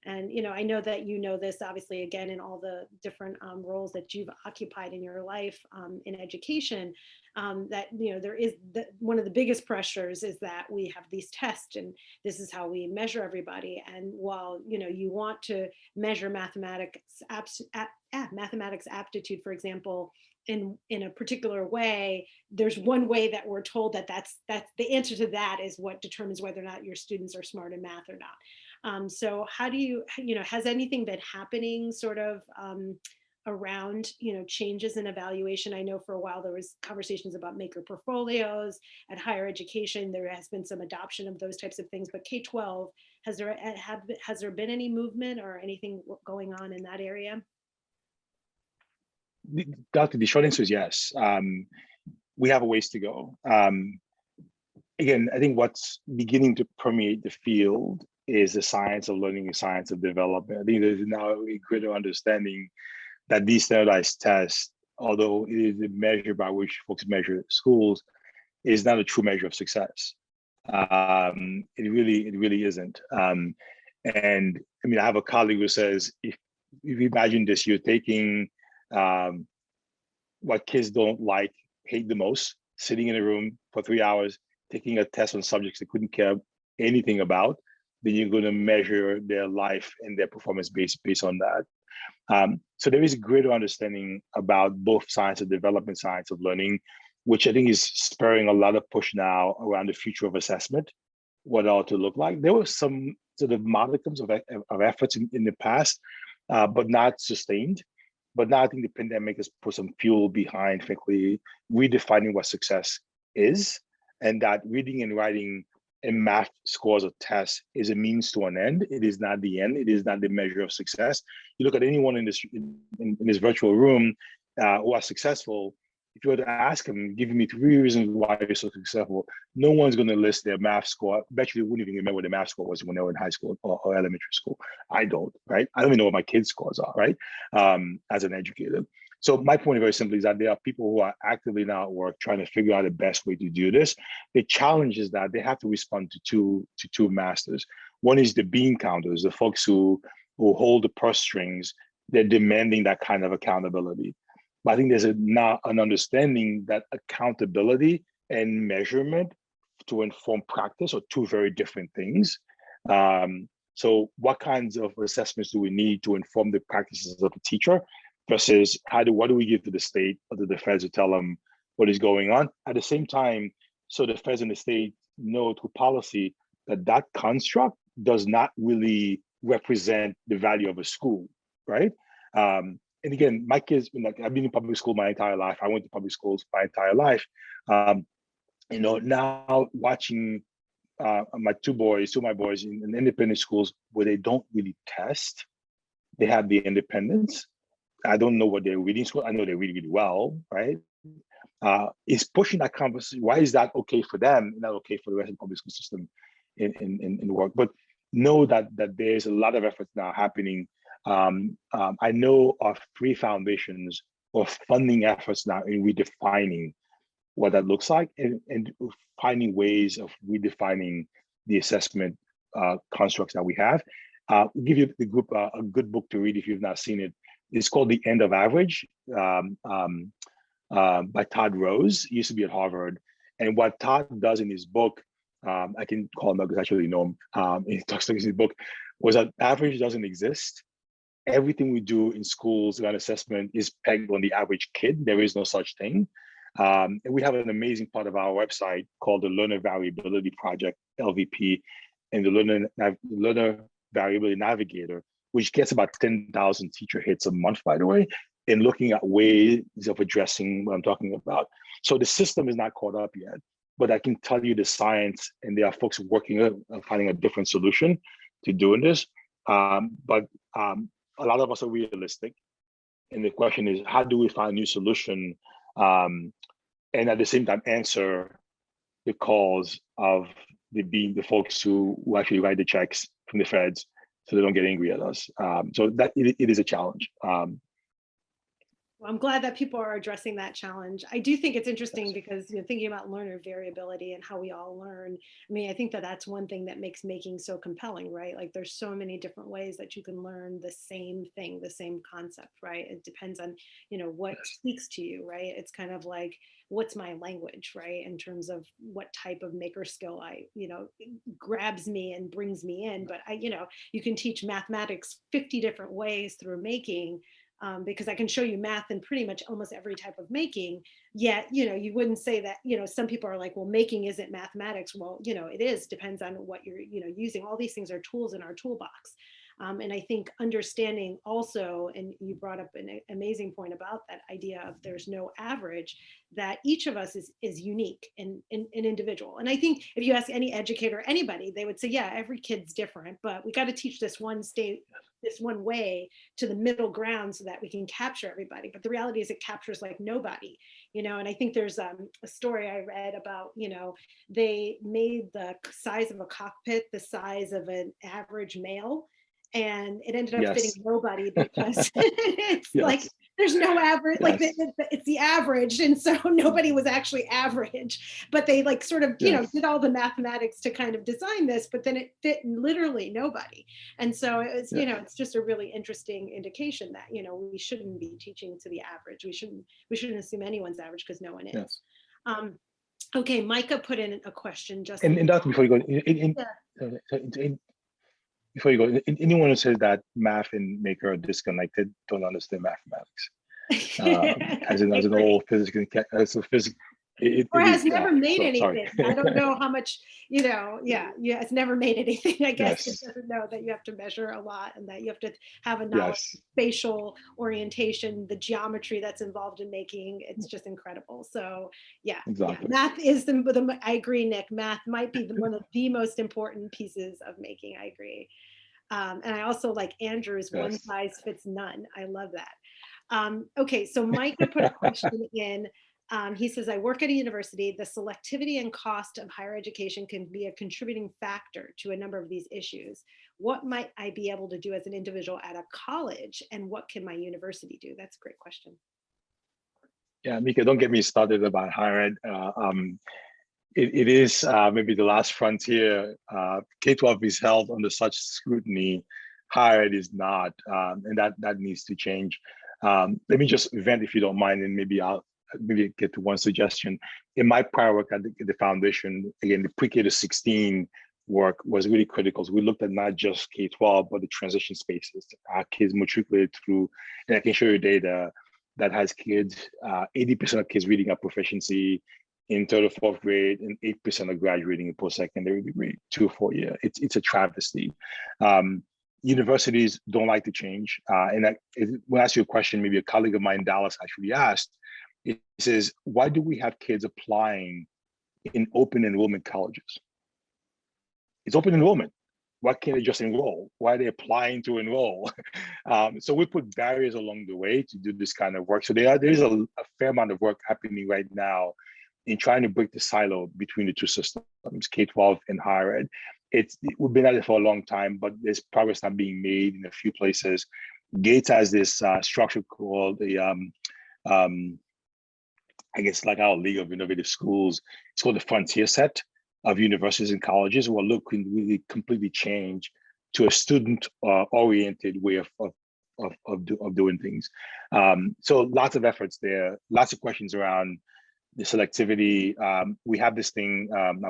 And, I know that you know this, obviously, again, in all the different roles that you've occupied in your life in education, that, there is one of the biggest pressures is that we have these tests and this is how we measure everybody. And while, you want to measure mathematics aptitude, for example, in a particular way, there's one way that we're told that's the answer to that is what determines whether or not your students are smart in math or not. So how do you, has anything been happening sort of around, changes in evaluation? I know for a while there was conversations about maker portfolios at higher education. There has been some adoption of those types of things, but K-12, has there been any movement or anything going on in that area? Dr. The short answer is yes. We have a ways to go. Again, I think what's beginning to permeate the field is the science of learning, the science of development. I think there's now a greater understanding that these standardized tests, although it is a measure by which folks measure schools, is not a true measure of success. It really isn't. And I mean, I have a colleague who says, if you imagine this, you're taking what kids don't like, hate the most, sitting in a room for 3 hours, taking a test on subjects they couldn't care anything about, then you're going to measure their life and their performance based on that. So there is a greater understanding about both science of development, science of learning, which I think is spurring a lot of push now around the future of assessment, what it ought to look like. There were some sort of modicums of efforts in the past, but not sustained. But now I think the pandemic has put some fuel behind, frankly, redefining what success is, and that reading and writing and math scores or tests is a means to an end. It is not the end. It is not the measure of success. You look at anyone in this virtual room who are successful. If you were to ask them, give me 3 reasons why you're so successful, no one's going to list their math score. I bet you they wouldn't even remember what their math score was when they were in high school or elementary school. I don't, right? I don't even know what my kids' scores are, right? As an educator. So my point very simply is that there are people who are actively now at work trying to figure out the best way to do this. The challenge is that they have to respond to two masters. One is the bean counters, the folks who hold the purse strings. They're demanding that kind of accountability. But I think there's now an understanding that accountability and measurement to inform practice are two very different things. So what kinds of assessments do we need to inform the practices of a teacher versus what do we give to the state or to the feds to tell them what is going on? At the same time, so the feds and the state know through policy that construct does not really represent the value of a school, right? And again, my kids, I've been in public school my entire life. I went to public schools my entire life. Now watching two of my boys in independent schools where they don't really test, they have the independence. I don't know what they're reading school. I know they read really well, right? Is pushing that conversation. Why is that okay for them and not okay for the rest of the public school system in work? But know that there's a lot of efforts now happening. I know of 3 foundations or funding efforts now in redefining what that looks like and finding ways of redefining the assessment constructs that we have. We'll give you the group a good book to read if you've not seen it. It's called The End of Average by Todd Rose. He used to be at Harvard. And what Todd does in his book, I can call him because I actually know him. He talks about his book, was that average doesn't exist. Everything we do in schools around assessment is pegged on the average kid. There is no such thing. And we have an amazing part of our website called the Learner Variability Project, LVP, and the Learner Variability Navigator, which gets about 10,000 teacher hits a month, by the way, in looking at ways of addressing what I'm talking about. So the system is not caught up yet, but I can tell you the science, and there are folks working on finding a different solution to doing this. But a lot of us are realistic. And the question is, how do we find a new solution and at the same time answer the calls of the folks who actually write the checks from the feds, so they don't get angry at us. So that it is a challenge. Well, I'm glad that people are addressing that challenge. I do think it's interesting because, thinking about learner variability and how we all learn. I mean, I think that that's one thing that makes making so compelling, right? Like there's so many different ways that you can learn the same thing, the same concept, right? It depends on, what speaks to you, right? It's kind of like, what's my language, right? In terms of what type of maker skill grabs me and brings me in. But you can teach mathematics 50 different ways through making. Because I can show you math in pretty much almost every type of making, yet, you wouldn't say that, some people are like, well, making isn't mathematics. Well, it is, depends on what you're, using. All these things are tools in our toolbox. And I think understanding also, and you brought up an amazing point about that idea of there's no average, that each of us is unique and an individual. And I think if you ask any educator, anybody, they would say, yeah, every kid's different, but we got to teach this one way to the middle ground so that we can capture everybody. But the reality is it captures like nobody, and I think there's a story I read about, they made the size of a cockpit the size of an average male, and it ended up fitting nobody because it's like there's no average, like it's the average, and so nobody was actually average, but they like sort of did all the mathematics to kind of design this, but then it fit literally nobody. And so it's it's just a really interesting indication that we shouldn't be teaching to the average. We shouldn't assume anyone's average because no one is. Okay, Micah put in a question just and that before you go before you go, anyone who says that math and maker are disconnected don't understand mathematics. As an old physics, or has never made anything. I don't know how much, it's never made anything. I guess it doesn't know that you have to measure a lot and that you have to have a knowledge of spatial orientation, the geometry that's involved in making. It's just incredible. So math is I agree, Nick. Math might be one of the most important pieces of making. I agree. And I also like Andrew's one size fits none. I love that. Okay, so Micah put a question in. He says, I work at a university. The selectivity and cost of higher education can be a contributing factor to a number of these issues. What might I be able to do as an individual at a college, and what can my university do? That's a great question. Yeah, Mika, don't get me started about higher ed. It is maybe the last frontier. K-12 is held under such scrutiny. Higher ed is not, and that needs to change. Let me just vent, if you don't mind, and maybe I'll get to one suggestion. In my prior work at the foundation, again, the pre-K to 16 work was really critical. So we looked at not just K-12, but the transition spaces. Our kids matriculated through, and I can show you data that has kids, 80% of kids reading at proficiency in third or fourth grade, and 8% are graduating a post-secondary degree 2 or 4 year. It's a travesty. Universities don't like to change. And when I ask you a question, maybe a colleague of mine in Dallas actually asked, it says, why do we have kids applying in open enrollment colleges? It's open enrollment. Why can't they just enroll? Why are they applying to enroll? So we put barriers along the way to do this kind of work. So there is a fair amount of work happening right now in trying to break the silo between the two systems, K-12 and higher ed. We've been at it for a long time, but there's progress not being made in a few places. Gates has this structure called I guess like our League of Innovative Schools. It's called the Frontier Set of universities and colleges who are looking to really completely change to a student-oriented way of doing things. So lots of efforts there, lots of questions around the selectivity. We have this thing, I'm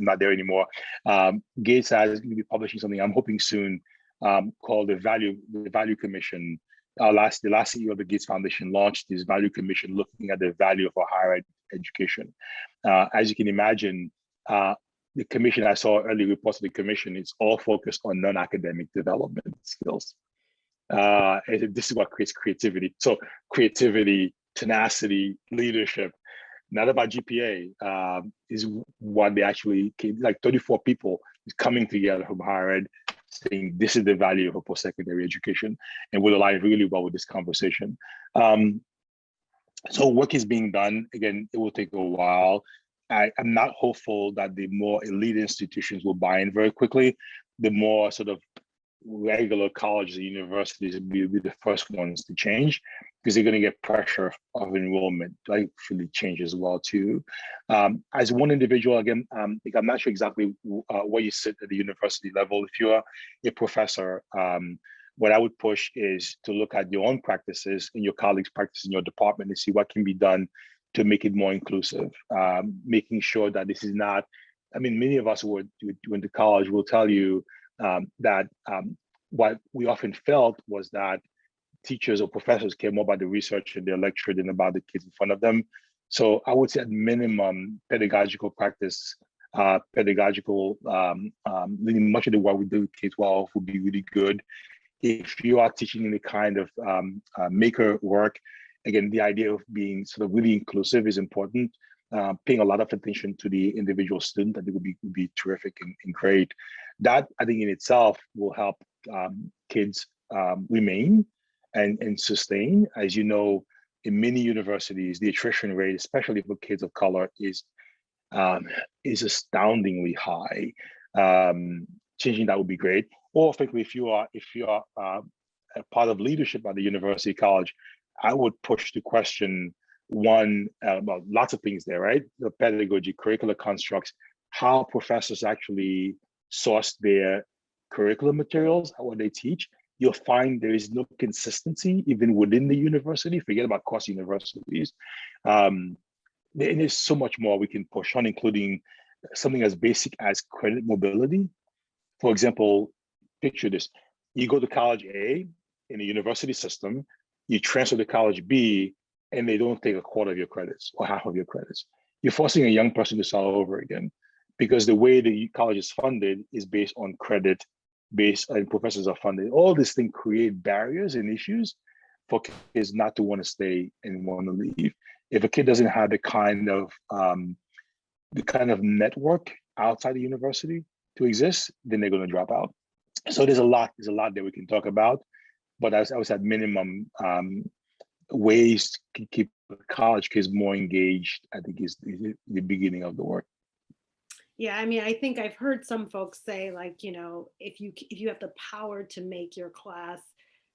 not there anymore. Gates is going to be publishing something I'm hoping soon called the Value Commission. The last CEO of the Gates Foundation launched this Value Commission looking at the value of our higher education. As you can imagine, the commission, I saw early reports of the commission, it's all focused on non-academic development skills. And this is what creates creativity. So creativity, tenacity, leadership, not about GPA, is what they actually came, like 34 people coming together from higher ed saying this is the value of a post-secondary education, and will align really well with this conversation. So work is being done. Again, it will take a while. I'm not hopeful that the more elite institutions will buy in very quickly. The more sort of regular colleges and universities will be the first ones to change, because they're going to get pressure of enrollment to actually change as well too. As one individual, again, I'm not sure exactly where you sit at the university level. If you're a professor, what I would push is to look at your own practices and your colleagues' practice in your department and see what can be done to make it more inclusive, making sure that this is not, I mean, many of us who went to college will tell you that what we often felt was that teachers or professors care more about the research and their lecture than about the kids in front of them. So I would say at minimum, pedagogical practice, much of the work we do with K-12 would be really good. If you are teaching any kind of maker work, again, the idea of being sort of really inclusive is important. Paying a lot of attention to the individual student, I think would be terrific and great. That, I think in itself will help kids remain and sustain. As you know, in many universities, the attrition rate, especially for kids of color, is astoundingly high. Changing that would be great. Or frankly, if you are a part of leadership at the university college, I would push to question one, well, lots of things there, right? The pedagogy, curricular constructs, how professors actually source their curriculum materials, what they teach. You'll find there is no consistency even within the university. Forget about cross universities. There's so much more we can push on, including something as basic as credit mobility. For example, picture this. You go to college A in a university system, you transfer to college B, and they don't take a quarter of your credits or half of your credits. You're forcing a young person to start over again, because the way the college is funded is based on credit, based on professors are funded. All these things create barriers and issues for kids not to want to stay and want to leave. If a kid doesn't have the kind of network outside the university to exist, then they're going to drop out. So there's a lot that we can talk about, but I was at minimum, ways to keep college kids more engaged, I think is the beginning of the work. Yeah, I mean, I think I've heard some folks say, like, if you have the power to make your class,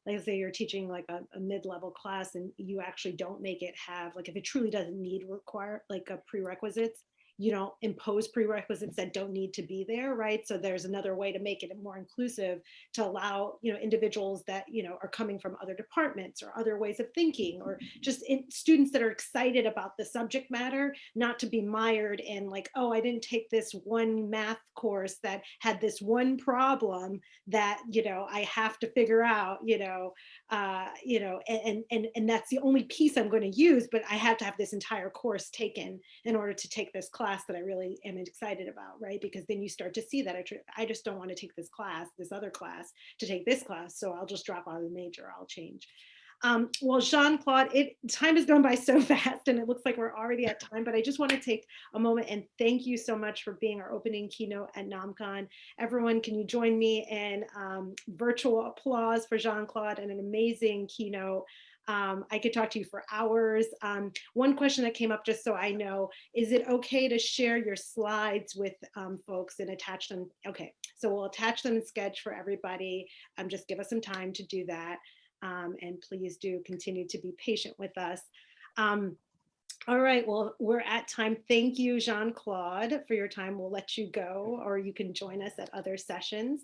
like say you're teaching like a mid-level class and you actually don't make it have, like if it truly doesn't require like a prerequisites, you don't impose prerequisites that don't need to be there, right? So there's another way to make it more inclusive, to allow individuals that are coming from other departments or other ways of thinking, or just students that are excited about the subject matter, not to be mired in like, oh, I didn't take this one math course that had this one problem that I have to figure out, and that's the only piece I'm going to use, but I have to have this entire course taken in order to take this class that I really am excited about, right? Because then you start to see that I just don't want to take this other class to take this class, so I'll just drop out of the major, I'll change. Well, Jean-Claude, time has gone by so fast and it looks like we're already at time, but I just want to take a moment and thank you so much for being our opening keynote at NOMCON. Everyone, can you join me in virtual applause for Jean-Claude and an amazing keynote? I could talk to you for hours. One question that came up, just so I know, is it okay to share your slides with folks and attach them? Okay, so we'll attach them in Sketch for everybody. Just give us some time to do that. And please do continue to be patient with us. All right, well, we're at time. Thank you, Jean-Claude, for your time. We'll let you go, or you can join us at other sessions.